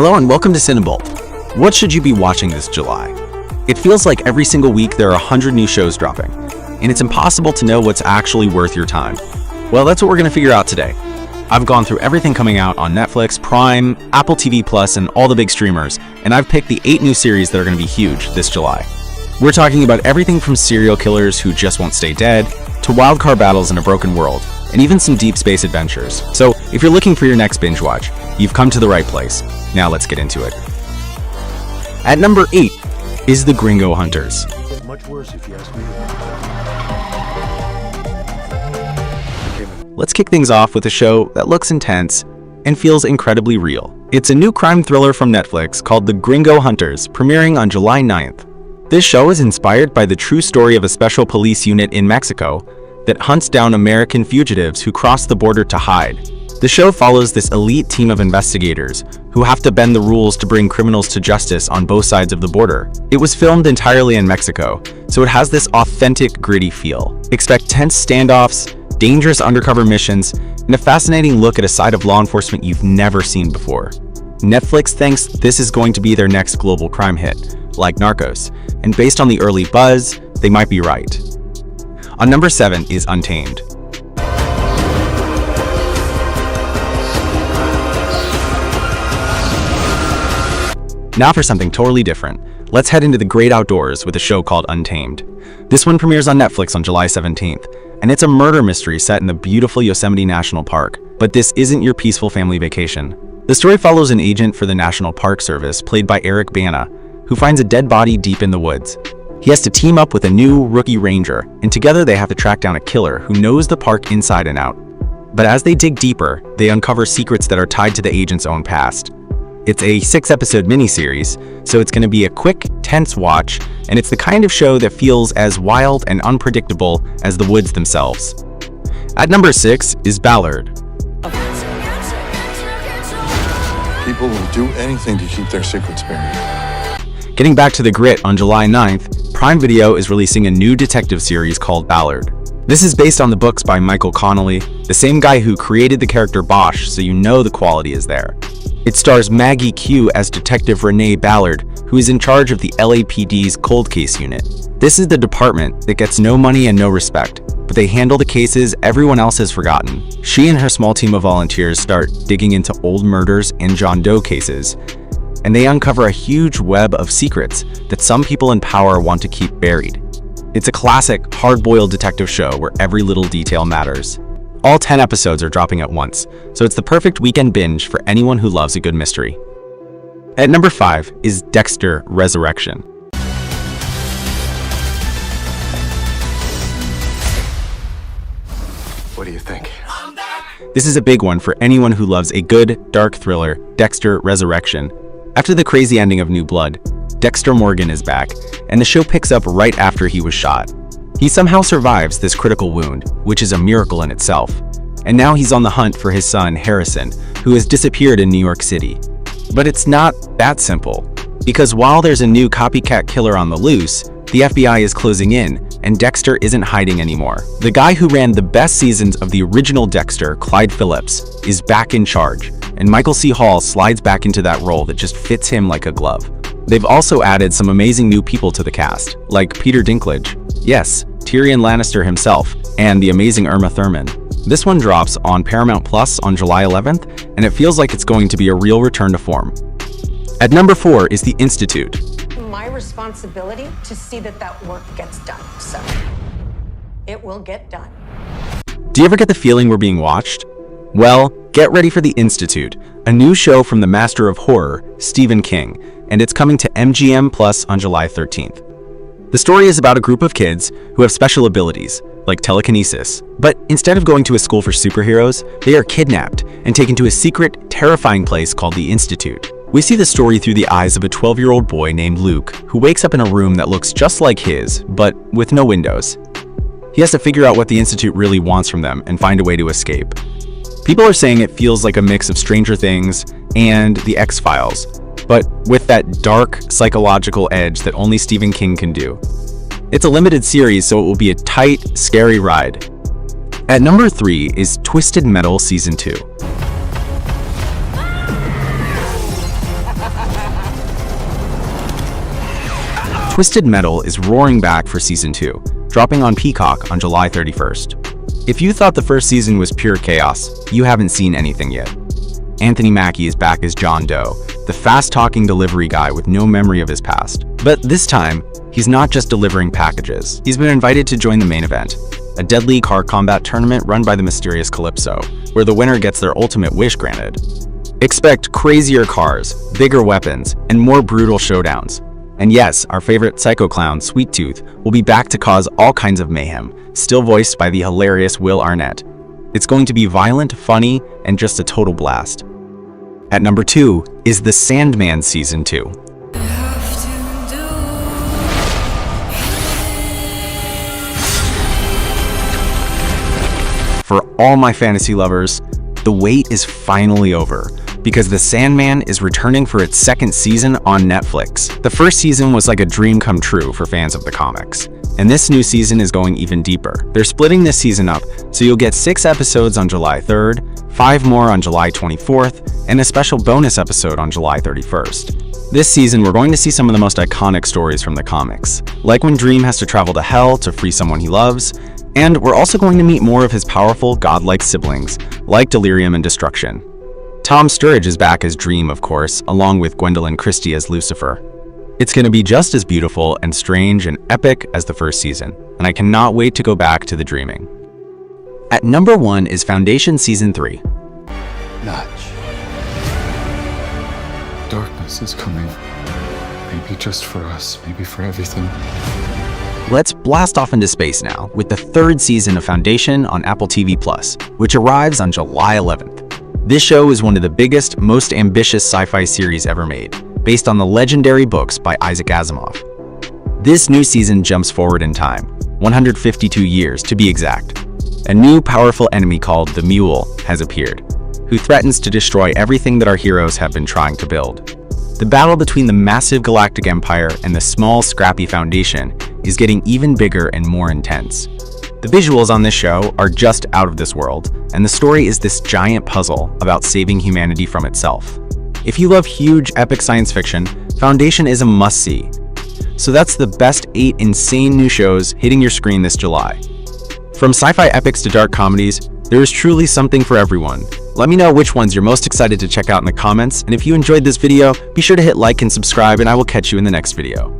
Hello and welcome to CineBolt. What should you be watching this July? It feels like every single week there are 100 new shows dropping, and it's impossible to know what's actually worth your time. Well, that's what we're going to figure out today. I've gone through everything coming out on Netflix, Prime, Apple TV Plus, and all the big streamers, and I've picked the 8 new series that are going to be huge this July. We're talking about everything from serial killers who just won't stay dead, to wildcard battles in a broken world, and even some deep space adventures. So if you're looking for your next binge watch, you've come to the right place. Now let's get into it. At number 8 is The Gringo Hunters. Much worse if you ask me. Let's kick things off with a show that looks intense and feels incredibly real. It's a new crime thriller from Netflix called The Gringo Hunters, premiering on July 9th. This show is inspired by the true story of a special police unit in Mexico that hunts down American fugitives who cross the border to hide. The show follows this elite team of investigators who have to bend the rules to bring criminals to justice on both sides of the border. It was filmed entirely in Mexico, so it has this authentic, gritty feel. Expect tense standoffs, dangerous undercover missions, and a fascinating look at a side of law enforcement you've never seen before. Netflix thinks this is going to be their next global crime hit, like Narcos, and based on the early buzz, they might be right. On number 7 is Untamed. Now for something totally different. Let's head into the great outdoors with a show called Untamed. This one premieres on Netflix on July 17th, and it's a murder mystery set in the beautiful Yosemite National Park. But this isn't your peaceful family vacation. The story follows an agent for the National Park Service, played by Eric Bana, who finds a dead body deep in the woods. He has to team up with a new rookie ranger, and together they have to track down a killer who knows the park inside and out. But as they dig deeper, they uncover secrets that are tied to the agent's own past. It's a 6-episode miniseries, so it's going to be a quick, tense watch, and it's the kind of show that feels as wild and unpredictable as the woods themselves. At number 6 is Ballard. People will do anything to keep their secrets buried. Getting back to the grit, on July 9th, Prime Video is releasing a new detective series called Ballard. This is based on the books by Michael Connelly, the same guy who created the character Bosch, so you know the quality is there. It stars Maggie Q as Detective Renee Ballard, who is in charge of the LAPD's cold case unit. This is the department that gets no money and no respect, but they handle the cases everyone else has forgotten. She and her small team of volunteers start digging into old murders and John Doe cases, and they uncover a huge web of secrets that some people in power want to keep buried. It's a classic, hard-boiled detective show where every little detail matters. All 10 episodes are dropping at once, so it's the perfect weekend binge for anyone who loves a good mystery. At number 5 is Dexter Resurrection. What do you think? This is a big one for anyone who loves a good, dark thriller, Dexter Resurrection. After the crazy ending of New Blood, Dexter Morgan is back, and the show picks up right after he was shot. He somehow survives this critical wound, which is a miracle in itself. And now he's on the hunt for his son, Harrison, who has disappeared in New York City. But it's not that simple, because while there's a new copycat killer on the loose, the FBI is closing in, and Dexter isn't hiding anymore. The guy who ran the best seasons of the original Dexter, Clyde Phillips, is back in charge, and Michael C. Hall slides back into that role that just fits him like a glove. They've also added some amazing new people to the cast, like Peter Dinklage, yes, Tyrion Lannister himself, and the amazing Irma Thurman. This one drops on Paramount Plus on July 11th, and it feels like it's going to be a real return to form. At number 4 is The Institute. My responsibility to see that work gets done, so it will get done. Do you ever get the feeling we're being watched? Well, get ready for The Institute, a new show from the master of horror, Stephen King, and it's coming to MGM Plus on July 13th. The story is about a group of kids who have special abilities, like telekinesis, but instead of going to a school for superheroes, they are kidnapped and taken to a secret, terrifying place called the Institute. We see the story through the eyes of a 12-year-old boy named Luke, who wakes up in a room that looks just like his, but with no windows. He has to figure out what the Institute really wants from them and find a way to escape. People are saying it feels like a mix of Stranger Things and The X-Files, but with that dark, psychological edge that only Stephen King can do. It's a limited series, so it will be a tight, scary ride. At number 3 is Twisted Metal Season 2. Twisted Metal is roaring back for Season 2, dropping on Peacock on July 31st. If you thought the first season was pure chaos, you haven't seen anything yet. Anthony Mackie is back as John Doe, the fast-talking delivery guy with no memory of his past. But this time, he's not just delivering packages. He's been invited to join the main event, a deadly car combat tournament run by the mysterious Calypso, where the winner gets their ultimate wish granted. Expect crazier cars, bigger weapons, and more brutal showdowns. And yes, our favorite psycho clown, Sweet Tooth, will be back to cause all kinds of mayhem, still voiced by the hilarious Will Arnett. It's going to be violent, funny, and just a total blast. At number 2 is the Sandman Season 2. For all my fantasy lovers, the wait is finally over, because The Sandman is returning for its second season on Netflix. The first season was like a dream come true for fans of the comics, and this new season is going even deeper. They're splitting this season up, so you'll get 6 episodes on July 3rd, 5 more on July 24th, and a special bonus episode on July 31st. This season, we're going to see some of the most iconic stories from the comics, like when Dream has to travel to Hell to free someone he loves, and we're also going to meet more of his powerful, godlike siblings, like Delirium and Destruction. Tom Sturridge is back as Dream, of course, along with Gwendolyn Christie as Lucifer. It's going to be just as beautiful and strange and epic as the first season, and I cannot wait to go back to the dreaming. At number 1 is Foundation Season 3. Notch. Darkness is coming. Maybe just for us, maybe for everything. Let's blast off into space now with the 3rd season of Foundation on Apple TV+, which arrives on July 11th. This show is one of the biggest, most ambitious sci-fi series ever made, based on the legendary books by Isaac Asimov. This new season jumps forward in time, 152 years to be exact. A new powerful enemy called the Mule has appeared, who threatens to destroy everything that our heroes have been trying to build. The battle between the massive galactic empire and the small, scrappy Foundation is getting even bigger and more intense. The visuals on this show are just out of this world, and the story is this giant puzzle about saving humanity from itself. If you love huge, epic science fiction, Foundation is a must-see. So that's the best 8 insane new shows hitting your screen this July. From sci-fi epics to dark comedies, there is truly something for everyone. Let me know which ones you're most excited to check out in the comments, and if you enjoyed this video, be sure to hit like and subscribe, and I will catch you in the next video.